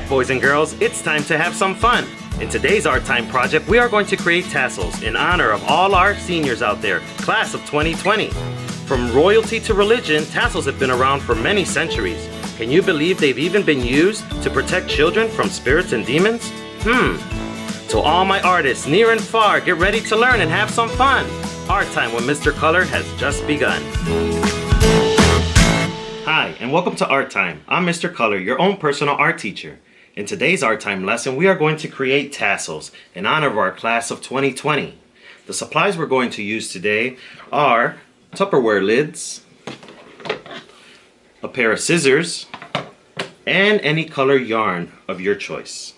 Alright boys and girls, it's time to have some fun. In today's Art Time project, we are going to create tassels in honor of all our seniors out there, class of 2020. From royalty to religion, tassels have been around for many centuries. Can you believe they've even been used to protect children from spirits and demons? To all my artists near and far, get ready to learn and have some fun. Art Time with Mr. Color has just begun. Hi, and welcome to Art Time. I'm Mr. Color, your own personal art teacher. In today's Art Time lesson, we are going to create tassels in honor of our class of 2020. The supplies we're going to use today are Tupperware lids, a pair of scissors, and any color yarn of your choice.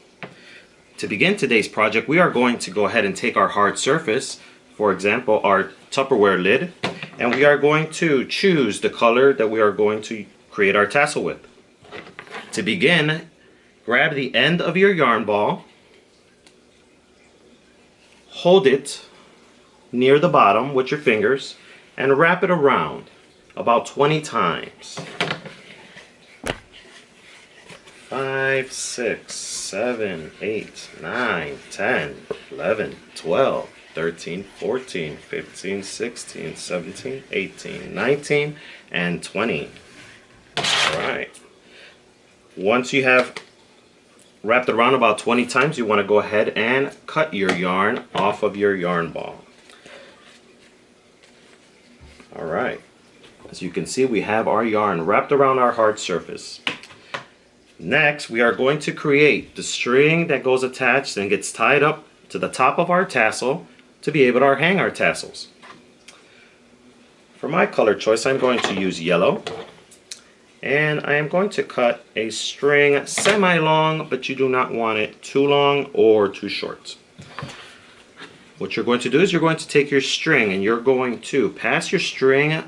To begin today's project, we are going to go ahead and take our hard surface, for example, our Tupperware lid, and we are going to choose the color that we are going to create our tassel with. To begin, grab the end of your yarn ball, hold it near the bottom with your fingers, and wrap it around about 20 times. 5, 6, 7, 8, 9, 10, 11, 12, 13, 14, 15, 16, 17, 18, 19, and 20. Alright. Once you have wrapped it around about 20 times, you want to go ahead and cut your yarn off of your yarn ball. Alright. As you can see, we have our yarn wrapped around our hard surface. Next, we are going to create the string that goes attached and gets tied up to the top of our tassel to be able to hang our tassels. For my color choice, I'm going to use yellow, and I am going to cut a string semi-long, but you do not want it too long or too short. What you're going to do is you're going to take your string and you're going to pass your string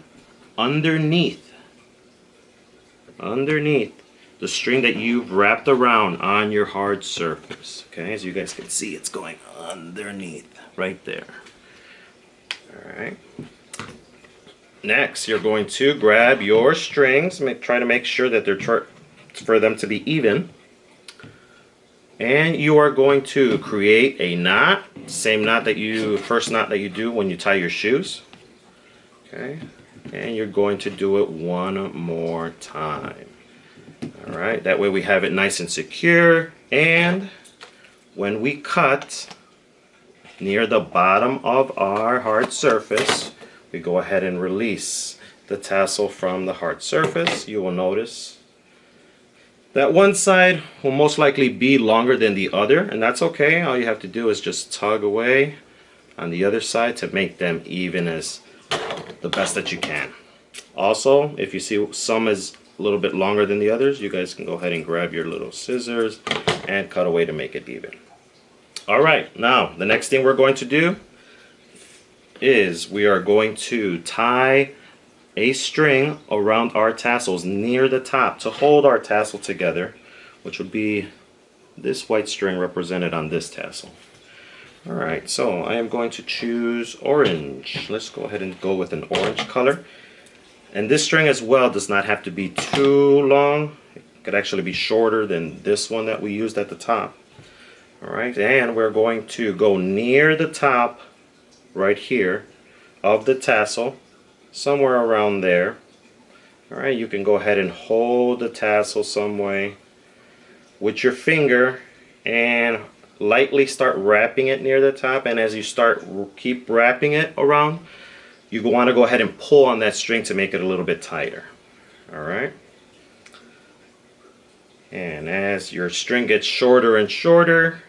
underneath the string that you've wrapped around on your hard surface. Okay, as you guys can see, it's going underneath right there. Alright. Next, you're going to grab your strings, try to make sure that they're for them to be even. And you are going to create a knot, same knot that first knot that you do when you tie your shoes. Okay, and you're going to do it one more time. Alright, that way we have it nice and secure, and when we cut near the bottom of our hard surface, we go ahead and release the tassel from the hard surface. You will notice that one side will most likely be longer than the other, and that's okay. All you have to do is just tug away on the other side to make them even as the best that you can. Also, if you see some is a little bit longer than the others, you guys can go ahead and grab your little scissors and cut away to make it even. Alright, now the next thing we're going to do is we are going to tie a string around our tassels near the top to hold our tassel together, which would be this white string represented on this tassel. Alright, so I am going to choose orange. Let's go ahead and go with an orange color. And this string as well does not have to be too long. It could actually be shorter than this one that we used at the top. Alright, and we're going to go near the top right here of the tassel, somewhere around there. Alright, you can go ahead and hold the tassel some way with your finger and lightly start wrapping it near the top, and as you keep wrapping it around, you want to go ahead and pull on that string to make it a little bit tighter. Alright, and as your string gets shorter and shorter,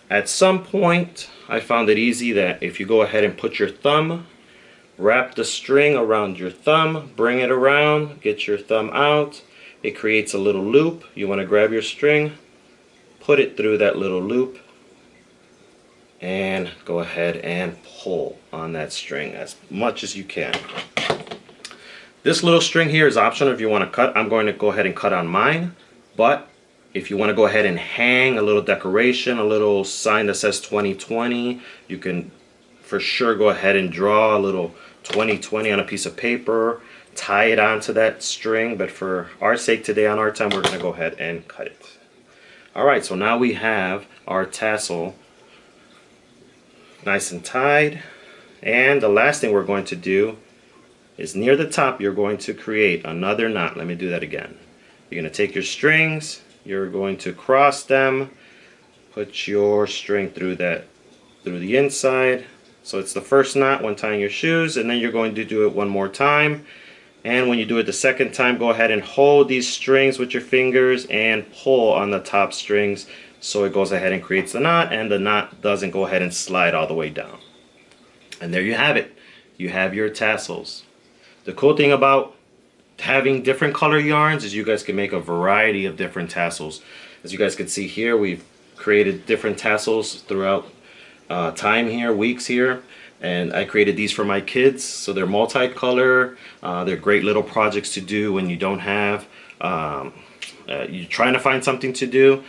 at some point I found it easy that if you go ahead and put your thumb, wrap the string around your thumb, bring it around, get your thumb out, it creates a little loop. You want to grab your string, put it through that little loop, and go ahead and pull on that string as much as you can. This little string here is optional if you want to cut. I'm going to go ahead and cut on mine, but if you want to go ahead and hang a little decoration, a little sign that says 2020, you can for sure go ahead and draw a little 2020 on a piece of paper, tie it onto that string, but for our sake today on Art Time, we're going to go ahead and cut it. Alright, so now we have our tassel nice and tied. And the last thing we're going to do is near the top you're going to create another knot. Let me do that again. You're going to take your strings, you're going to cross them, put your string through the inside. So it's the first knot when tying your shoes, and then you're going to do it one more time. And when you do it the second time, go ahead and hold these strings with your fingers and pull on the top strings so it goes ahead and creates the knot, and the knot doesn't go ahead and slide all the way down. And there you have it. You have your tassels. The cool thing about having different color yarns is you guys can make a variety of different tassels. As you guys can see here, we've created different tassels throughout time here, weeks here. And I created these for my kids, so they're multicolor. They're great little projects to do when you don't have, you're trying to find something to do.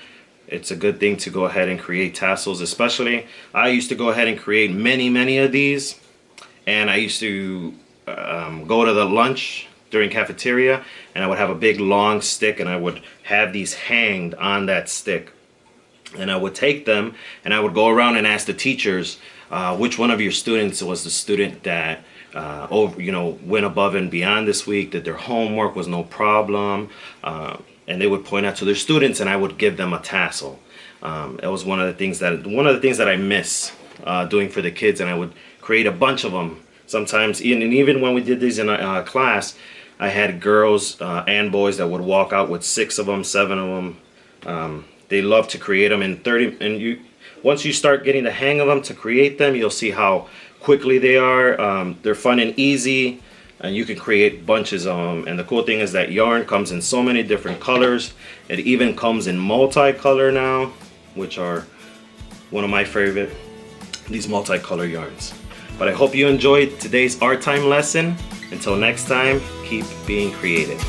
It's a good thing to go ahead and create tassels, especially I used to go ahead and create many of these, and I used to go to the lunch during cafeteria, and I would have a big long stick, and I would have these hanged on that stick, and I would take them and I would go around and ask the teachers which one of your students was the student that went above and beyond this week, that their homework was no problem, and they would point out to their students, and I would give them a tassel. It was one of the things that I miss doing for the kids, and I would create a bunch of them. Sometimes, and even when we did these in class, I had girls and boys that would walk out with 6 of them, 7 of them. They love to create them in 30, and once you start getting the hang of them to create them, you'll see how quickly they are. They're fun and easy, and you can create bunches of them. And the cool thing is that yarn comes in so many different colors. It even comes in multicolor now, which are one of my favorite, these multicolor yarns. But I hope you enjoyed today's art time lesson. Until next time, keep being creative.